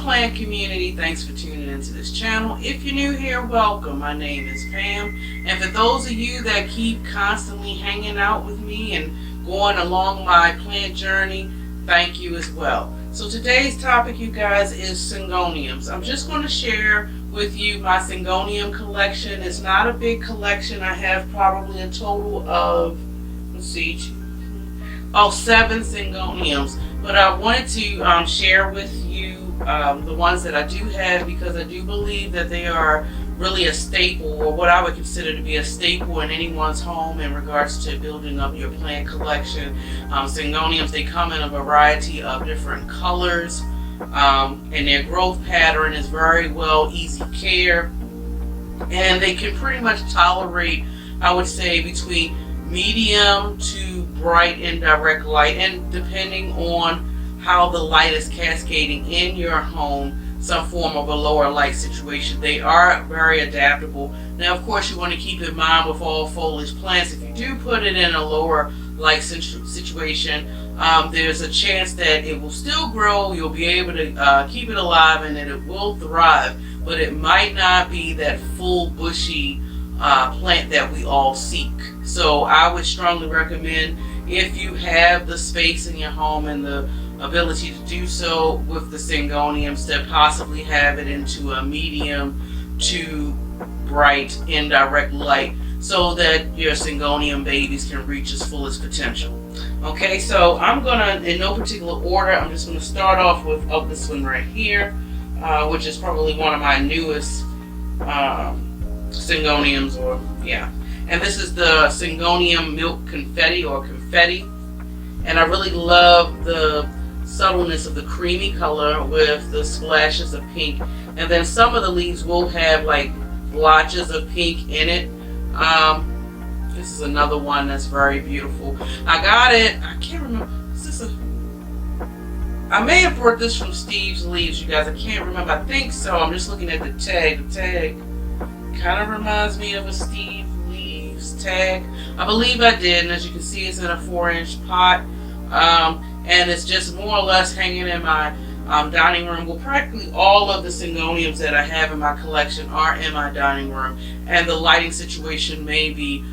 plant community, thanks for tuning into this channel. If you're new here, welcome. My name is Pam, and for those of you that keep constantly hanging out with me and going along my plant journey, thank you as well. So today's topic, you guys, is Syngoniums. I'm just going to share with you my Syngonium collection. It's not a big collection. I have probably a total of, let's see, 7 Syngoniums. But I wanted to share with you the ones that I do have, because I do believe that they are really a staple, or what I would consider to be a staple in anyone's home in regards to building up your plant collection. Syngoniums, they come in a variety of different colors, and their growth pattern is very well easy care, and they can pretty much tolerate, I would say, between medium to bright indirect light, and depending on how the light is cascading in your home, some form of a lower light situation. They are very adaptable. Now, of course, you want to keep in mind with all foliage plants, if you do put it in a lower light situation, there's a chance that it will still grow, you'll be able to keep it alive, and that it will thrive, but it might not be that full bushy plant that we all seek. So I would strongly recommend, if you have the space in your home and the ability to do so with the Syngoniums, to possibly have it into a medium to bright indirect light, so that your Syngonium babies can reach its fullest potential. Okay, so I'm gonna, in no particular order, I'm just gonna start off with this one right here, which is probably one of my newest Syngoniums, and this is the Syngonium Milk Confetti, or Confetti, and I really love the subtleness of the creamy color with the splashes of pink, and then some of the leaves will have like blotches of pink in it. This is another one that's very beautiful. I got it, I can't remember, I may have brought this from Steve's Leaves, you guys, I can't remember, I think so. I'm just looking at the tag. The tag kind of reminds me of a Steve Leaves tag. I believe I did, and as you can see, it's in a 4-inch pot, and it's just more or less hanging in my dining room. Well, practically all of the Syngoniums that I have in my collection are in my dining room, and the lighting situation may be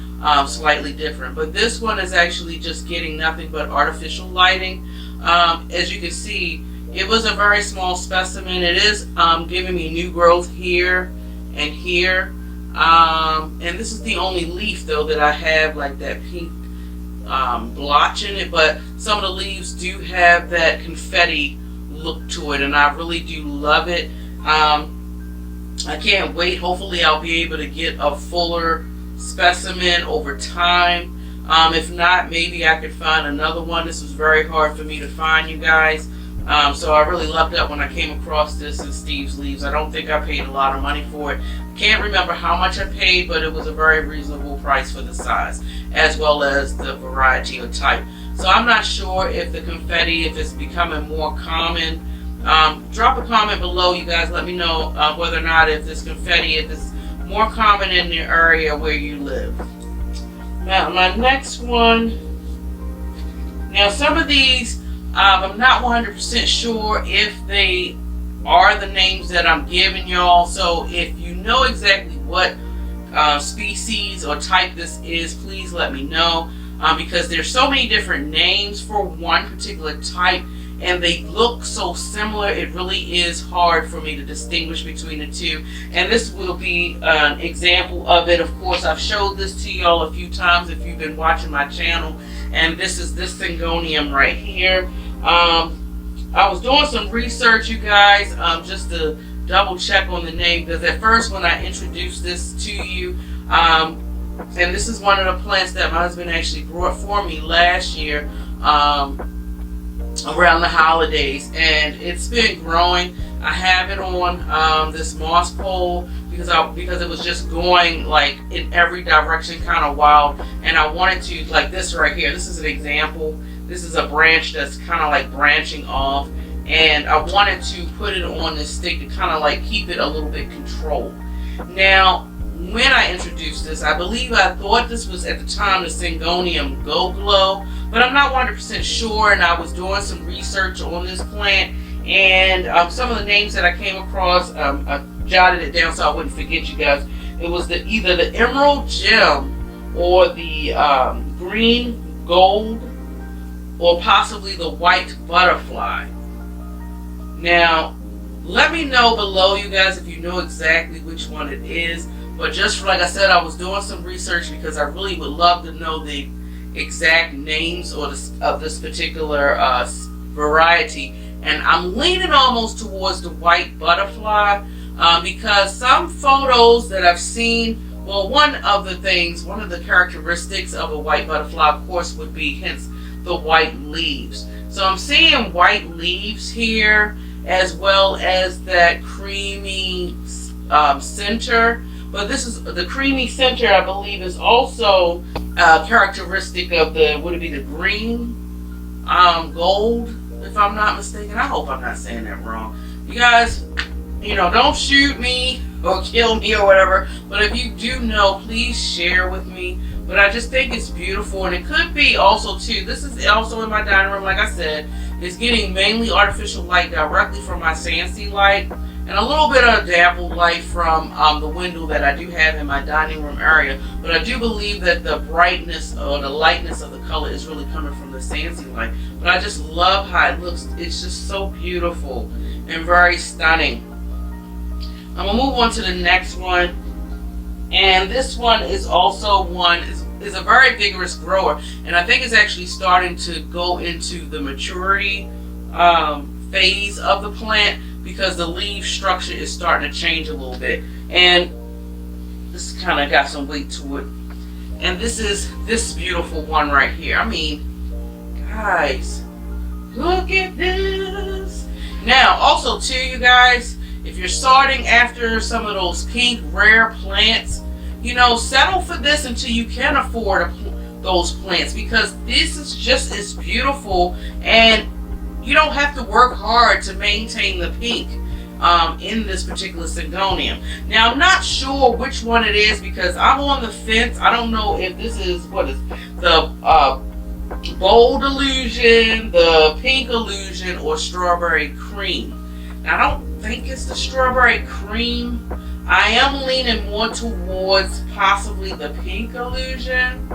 slightly different, but this one is actually just getting nothing but artificial lighting. As you can see, it was a very small specimen. It is giving me new growth here and here, and this is the only leaf though that I have like that pink blotch in it, but some of the leaves do have that confetti look to it, and I really do love it. I can't wait. Hopefully I'll be able to get a fuller specimen over time. If not, maybe I could find another one. This was very hard for me to find, you guys. So I really lucked up when I came across this in Steve's Leaves. I don't think I paid a lot of money for it. Can't remember how much I paid, but it was a very reasonable price for the size, as well as the variety or type. So I'm not sure if the confetti, if it's becoming more common. Drop a comment below, you guys. Let me know whether or not, if this confetti, if it's more common in the area where you live. Now, my next one. Now, some of these, I'm not 100% sure if they are the names that I'm giving y'all. So if you know exactly what species or type this is, please let me know, because there's so many different names for one particular type, and they look so similar, it really is hard for me to distinguish between the two. And this will be an example of it. Of course, I've showed this to y'all a few times if you've been watching my channel, and this is this Syngonium right here. I was doing some research, you guys, just to double check on the name, because at first when I introduced this to you, and this is one of the plants that my husband actually brought for me last year, around the holidays, and it's been growing. I have it on this moss pole because it was just going like in every direction, kind of wild, and I wanted to, like this right here, this is an example. This is a branch that's kind of like branching off, and I wanted to put it on this stick to kind of like keep it a little bit controlled. Now, when I introduced this, I believe I thought this was at the time the Syngonium Go Glow, but I'm not 100% sure, and I was doing some research on this plant, And some of the names that I came across, I jotted it down so I wouldn't forget you guys. It was either the emerald gem or the green gold or possibly the white butterfly. Now, let me know below, you guys, if you know exactly which one it is. But just like I said, I was doing some research because I really would love to know the exact names of this particular variety. And I'm leaning almost towards the white butterfly because some photos that I've seen, well, one of the characteristics of a white butterfly, of course, would be hence the white leaves. So I'm seeing white leaves here as well as that creamy center. But this is the creamy center, I believe, is also characteristic of would it be the green gold, if I'm not mistaken. I hope I'm not saying that wrong. You guys, don't shoot me or kill me or whatever, but if you do know, please share with me. But I just think it's beautiful, and it could be also too, this is also in my dining room, like I said, it's getting mainly artificial light directly from my Sansi light, and a little bit of dappled light from the window that I do have in my dining room area. But I do believe that the brightness or the lightness of the color is really coming from the Sansi light. But I just love how it looks. It's just so beautiful and very stunning. I'm going to move on to the next one. And this one is also is a very vigorous grower. And I think it's actually starting to go into the maturity phase of the plant, because the leaf structure is starting to change a little bit. And this kind of got some weight to it. And this is this beautiful one right here. I mean, guys, look at this. Now, also too, you guys, if you're starting after some of those pink rare plants, settle for this until you can afford those plants, because this is just as beautiful, and you don't have to work hard to maintain the pink in this particular Syngonium. Now, I'm not sure which one it is because I'm on the fence. I don't know if this is the bold illusion, the pink illusion, or strawberry cream. Now, I don't think it's the strawberry cream. I am leaning more towards possibly the pink illusion.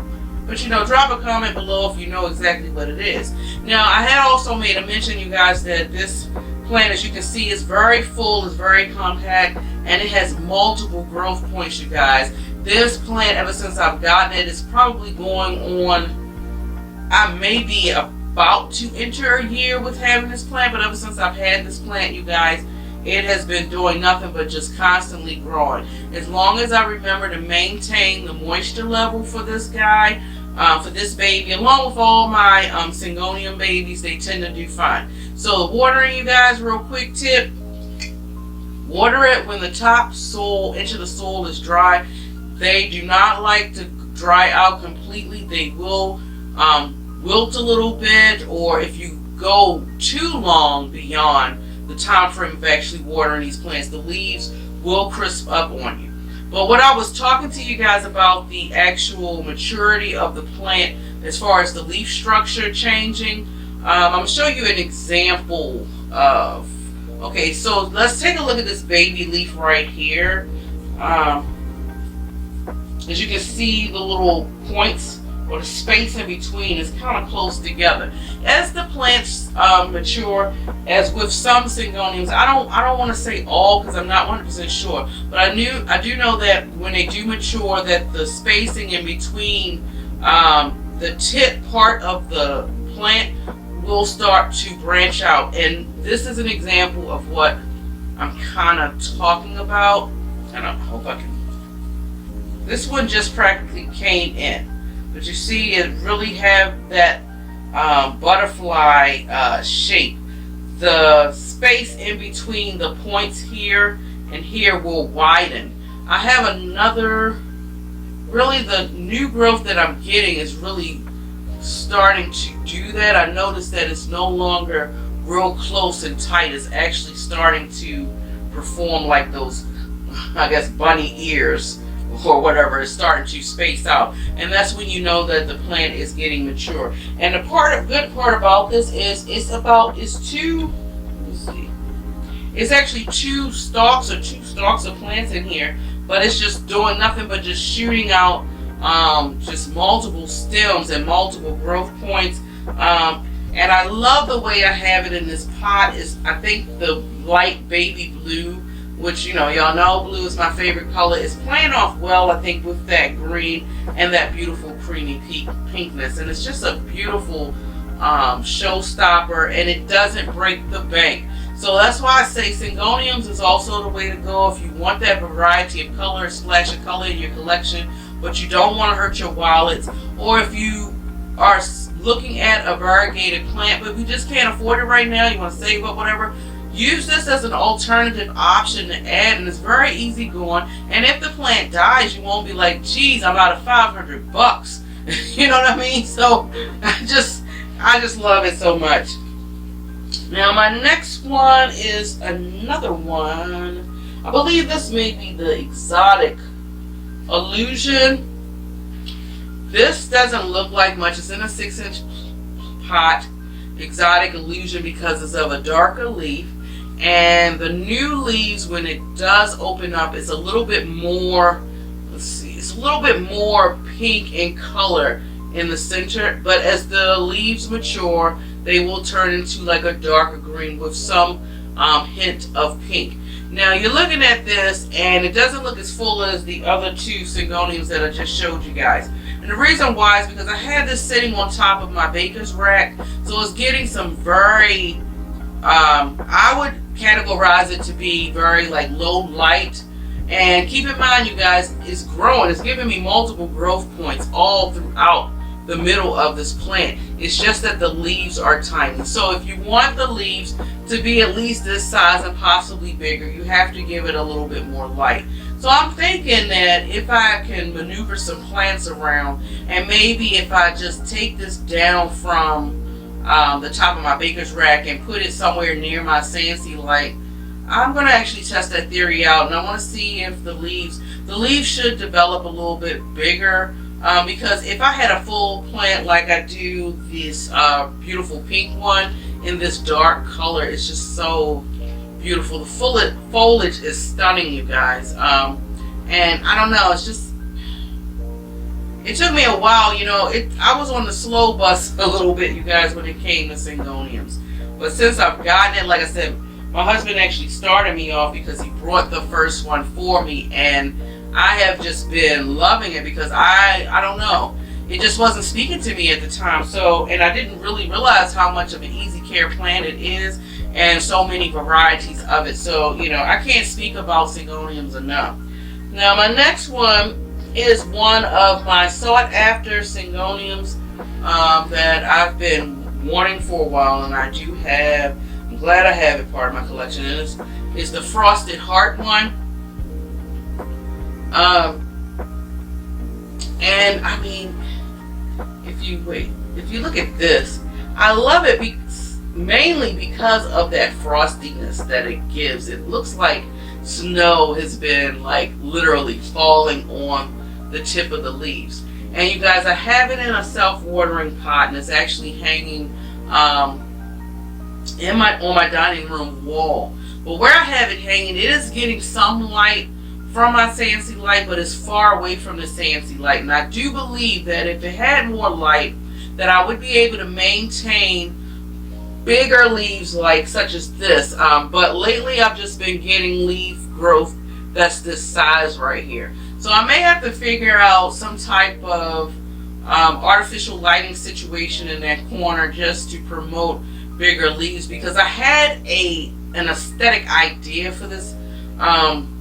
But drop a comment below if you know exactly what it is. Now, I had also made a mention, you guys, that this plant, as you can see, is very full, is very compact, and it has multiple growth points, you guys. This plant, ever since I've gotten it, is probably going on, I may be about to enter a year with having this plant, but ever since I've had this plant, you guys, it has been doing nothing but just constantly growing. As long as I remember to maintain the moisture level for this guy, for this baby, along with all my Syngonium babies, they tend to do fine. So the watering, you guys, real quick tip, water it when the top soil, inch of the soil is dry. They do not like to dry out completely. They will wilt a little bit, or if you go too long beyond the time frame of actually watering these plants, the leaves will crisp up on you. But what I was talking to you guys about, the actual maturity of the plant as far as the leaf structure changing, I'm going to show you an example of, okay, so let's take a look at this baby leaf right here. As you can see, the little points or the space in between is kind of close together. As the plants mature, as with some Syngoniums, I don't want to say all because I'm not 100% sure, but I do know that when they do mature, that the spacing in between the tip part of the plant will start to branch out. And this is an example of what I'm kind of talking about. And I hope I can. This one just practically came in. But you see, it really have that butterfly shape. The space in between the points here and here will widen. I have another, really the new growth that I'm getting is really starting to do that. I noticed that it's no longer real close and tight. It's actually starting to perform like those, I guess, bunny ears or whatever. Is starting to space out, and that's when you know that the plant is getting mature. And the good part about this is it's 2 let's see. It's actually two stalks of plants in here, but it's just doing nothing but just shooting out just multiple stems and multiple growth points. And I love the way I have it in this pot. Is I think the light baby blue, which y'all know blue is my favorite color, is playing off well, I think, with that green and that beautiful creamy pinkness. And it's just a beautiful showstopper, and it doesn't break the bank. So that's why I say Syngoniums is also the way to go if you want that variety of color, splash of color in your collection, but you don't want to hurt your wallets, or if you are looking at a variegated plant but you just can't afford it right now, you want to save up, whatever, use this as an alternative option to add, and it's very easy going. And if the plant dies, you won't be like, geez, I'm out of $500. You know what I mean? So I just love it so much. Now my next one is another one. I believe this may be the Exotic Illusion. This doesn't look like much. It's in a 6-inch pot. Exotic Illusion, because it's of a darker leaf. And the new leaves, when it does open up, it's a little bit more, let's see, it's a little bit more pink in color in the center. But as the leaves mature, they will turn into like a darker green with some hint of pink. Now you're looking at this and it doesn't look as full as the other two Syngoniums that I just showed you guys. And the reason why is because I had this sitting on top of my baker's rack, so it's getting some very, I would categorize it to be very like low light. And keep in mind, you guys, it's growing. It's giving me multiple growth points all throughout the middle of this plant. It's just that the leaves are tiny. So if you want the leaves to be at least this size and possibly bigger, you have to give it a little bit more light. So I'm thinking that if I can maneuver some plants around, and maybe if I just take this down from the top of my baker's rack and put it somewhere near my Sancy light, I'm going to actually test that theory out, and I want to see if the leaves should develop a little bit bigger. Because if I had a full plant like I do this beautiful pink one in this dark color, it's just so beautiful. The foliage is stunning, you guys. And I don't know, it's just, it took me a while, I was on the slow bus a little bit, you guys, when it came to Syngoniums. But since I've gotten it, like I said, my husband actually started me off because he brought the first one for me, and I have just been loving it because I don't know, it just wasn't speaking to me at the time. So, and I didn't really realize how much of an easy care plant it is, and so many varieties of it. So, I can't speak about Syngoniums enough. Now, my next one is one of my sought after Syngoniums that I've been wanting for a while, and I do have. I'm glad I have it part of my collection, and it's the Frosted Heart one. And I mean, if you look at this, I love it mainly because of that frostiness that it gives. It looks like snow has been like literally falling on the tip of the leaves. And you guys, I have it in a self-watering pot, and it's actually hanging on my dining room wall. But where I have it hanging, it is getting some light from my Sancy light, but it's far away from the Sancy light. And I do believe that if it had more light, that I would be able to maintain bigger leaves like such as this. But lately I've just been getting leaf growth that's this size right here. So I may have to figure out some type of artificial lighting situation in that corner just to promote bigger leaves, because I had an aesthetic idea for this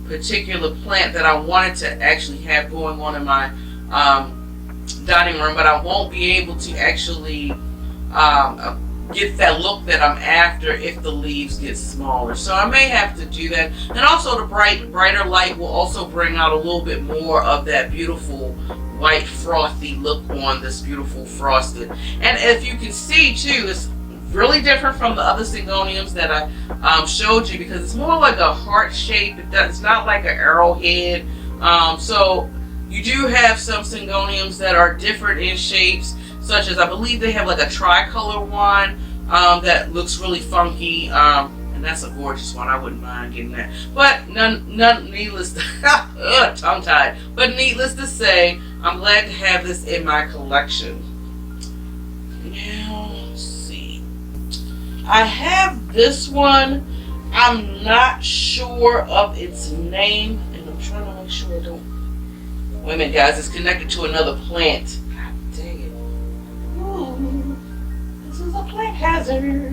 particular plant that I wanted to actually have going on in my dining room, but I won't be able to actually get that look that I'm after if the leaves get smaller. So I may have to do that. And also the brighter light will also bring out a little bit more of that beautiful white frothy look on this beautiful frosted. And if you can see too, it's really different from the other Syngoniums that I showed you, because it's more like a heart shape. It's not like an arrowhead. So you do have some Syngoniums that are different in shapes, such as I believe they have like a tricolor one that looks really funky. And and that's a gorgeous one. I wouldn't mind getting that. But needless to tongue tied. But needless to say, I'm glad to have this in my collection. Now, let's see. I have this one. I'm not sure of its name, and I'm trying to make sure I don't. Wait a minute, guys. It's connected to another plant. God dang it. Ooh, this is a plant hazard.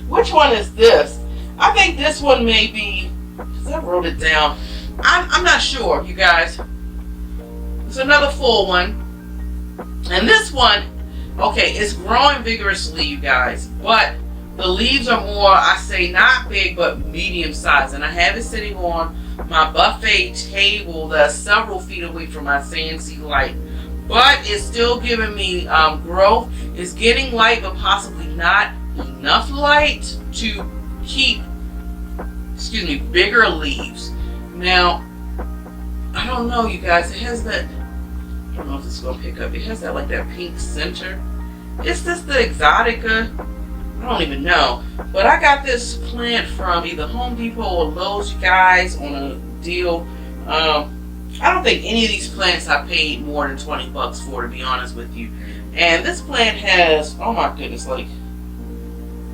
Which one is this? I think this one may be, because I wrote it down. I'm not sure, you guys. It's another full one. And this one, okay, it's growing vigorously, you guys. But the leaves are more, I say not big, but medium size. And I have it sitting on my buffet table that's several feet away from my CNC light. But it's still giving me growth. It's getting light, but possibly not enough light to keep, bigger leaves. Now, I don't know, you guys. It has that, I don't know if this is going to pick up. It has that, like, that pink center. Is this the Exotica? I don't even know. But I got this plant from either Home Depot or Lowe's, you guys, on a deal. I don't think any of these plants I paid more than 20 bucks for, to be honest with you. And this plant has, oh my goodness, like,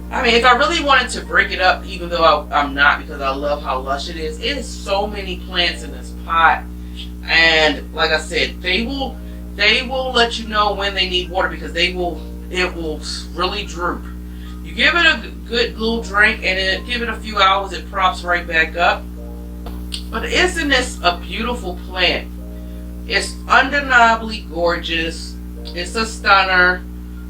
I mean, if I really wanted to break it up, even though I'm not, because I love how lush it is so many plants in this pot. And like I said, they will let you know when they need water, because it will really droop. You give it a good little drink, and then give it a few hours, it props right back up. But isn't this a beautiful plant? It's undeniably gorgeous. It's a stunner.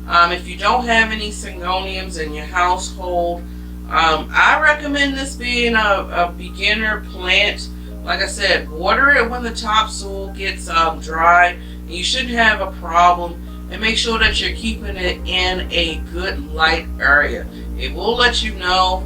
If you don't have any Syngoniums in your household, I recommend this being a beginner plant. Like I said, water it when the topsoil gets dry, and you shouldn't have a problem. And make sure that you're keeping it in a good light area. It will let you know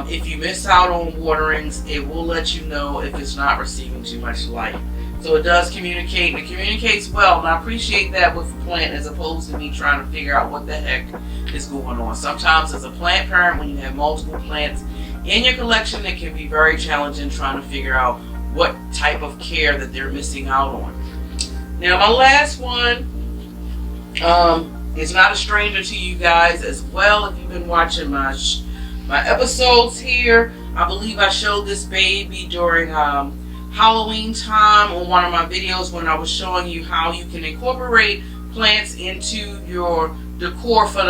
if you miss out on waterings. It will let you know if it's not receiving too much light. So it does communicate, and it communicates well, and I appreciate that with a plant, as opposed to me trying to figure out what the heck is going on. Sometimes as a plant parent, when you have multiple plants in your collection, it can be very challenging trying to figure out what type of care that they're missing out on. Now, my last one is not a stranger to you guys as well. If you've been watching my episodes here, I believe I showed this baby during Halloween time on one of my videos, when I was showing you how you can incorporate plants into your decor for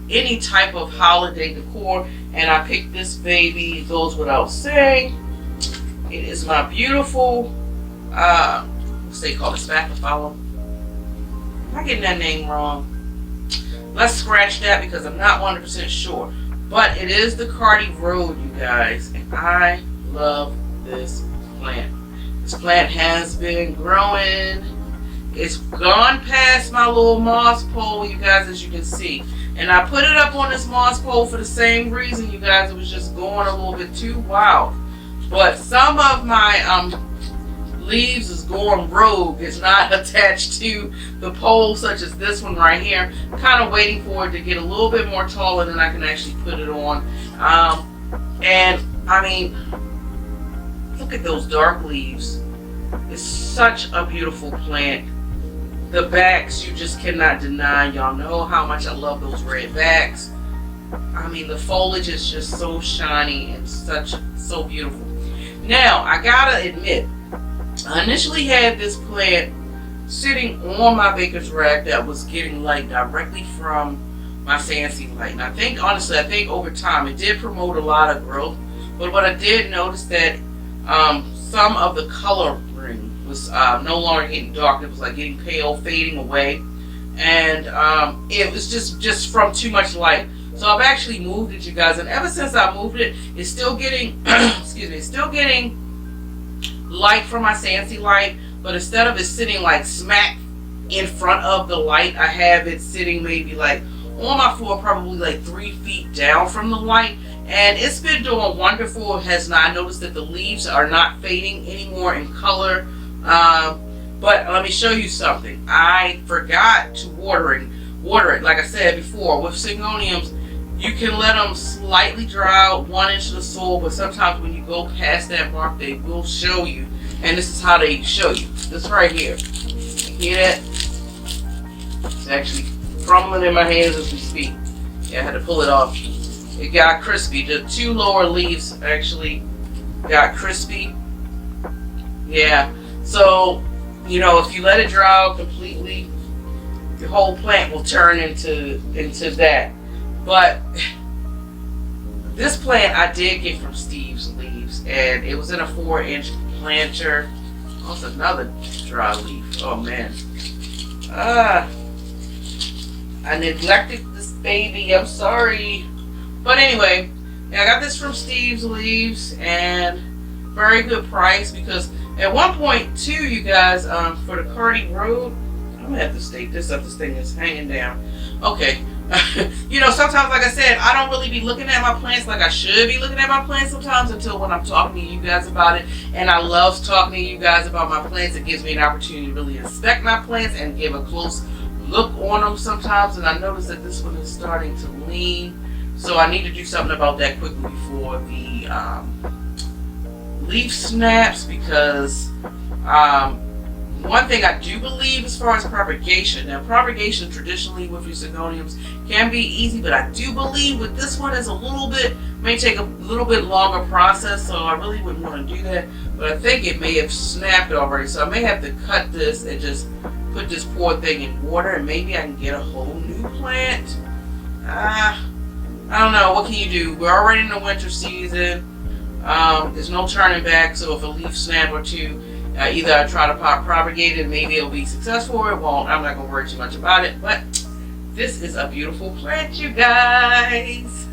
any type of holiday decor. And I picked this baby. It goes without saying. It is my beautiful, what's they call it, Spacklefollow. Am I getting that name wrong? Let's scratch that, because I'm not 100% sure. But it is the Cardi Road, you guys. And I love this plant. This plant has been growing. It's gone past my little moss pole, you guys, as you can see. And I put it up on this moss pole for the same reason, you guys. It was just going a little bit too wild. But some of my leaves is going rogue. It's not attached to the pole, such as this one right here. I'm kind of waiting for it to get a little bit more taller, than I can actually put it on. And I mean, look at those dark leaves. It's such a beautiful plant. The backs, you just cannot deny. Y'all know how much I love those red backs. I mean, the foliage is just so shiny and so beautiful. Now, I gotta admit, I initially had this plant sitting on my baker's rack that was getting light directly from my CNC light. And I think, honestly, over time it did promote a lot of growth. But what I did notice that some of the coloring was no longer getting dark. It was like getting pale, fading away. And it was just from too much light. So I've actually moved it, you guys. And ever since I moved it, it's still getting, excuse me, it's still getting light from my CNC light. But instead of it sitting like smack in front of the light, I have it sitting maybe like on my floor, probably like 3 feet down from the light. And it's been doing wonderful. I noticed that the leaves are not fading anymore in color. But let me show you something. I forgot to water it. Like I said before, with Syngoniums, You can let them slightly dry out 1 inch of the soil, but sometimes when you go past that mark, they will show you. And this is how they show you. This right here. You hear that? It's actually crumbling in my hands as we speak. Yeah, I had to pull it off. It got crispy. The 2 lower leaves actually got crispy. Yeah. So, you know, if you let it dry out completely, the whole plant will turn into that. But this plant I did get from Steve's Leaves, and it was in a 4-inch planter. Oh, it's another dry leaf. Oh man. I neglected this baby. I'm sorry. But anyway, yeah, I got this from Steve's Leaves, and very good price, because at one point too, you guys, for the Cardi Road, I'm gonna have to stake this up. This thing is hanging down. Okay. You know, sometimes, like I said, I don't really be looking at my plants like I should be looking at my plants sometimes until when I'm talking to you guys about it. And I love talking to you guys about my plants. It gives me an opportunity to really inspect my plants and give a close look on them sometimes. And I noticed that this one is starting to lean. So I need to do something about that quickly before the leaf snaps, because one thing I do believe as far as propagation, now propagation traditionally with your Syngoniums can be easy, but I do believe with this one is a little bit, may take a little bit longer process, so I really wouldn't want to do that. But I think it may have snapped already, so I may have to cut this and just put this poor thing in water, and maybe I can get a whole new plant. I don't know, what can you do? We're already in the winter season. There's no turning back, so if a leaf snap or two, either I try to propagate it, maybe it'll be successful, or it won't. I'm not going to worry too much about it, but this is a beautiful plant, you guys.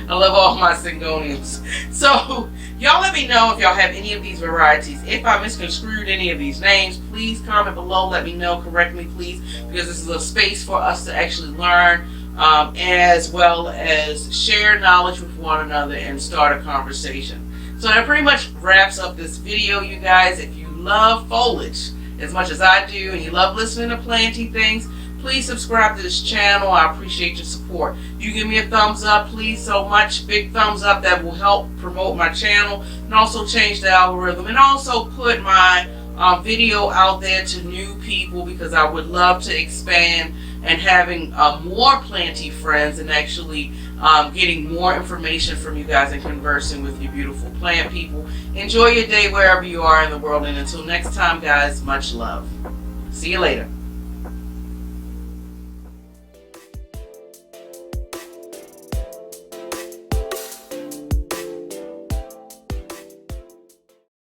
I love all my Syngoniums. So, y'all let me know if y'all have any of these varieties. If I misconstrued any of these names, please comment below. Let me know, correct me, please, because this is a space for us to actually learn, as well as share knowledge with one another and start a conversation. So that pretty much wraps up this video, you guys. If you love foliage as much as I do, and you love listening to planty things, please subscribe to this channel. I appreciate your support. You give me a thumbs up, please, so much. Big thumbs up. That will help promote my channel and also change the algorithm, and also put my video out there to new people, because I would love to expand and having more planty friends, and actually getting more information from you guys and conversing with you beautiful plant people. Enjoy your day wherever you are in the world, and until next time, guys, much love. See you later.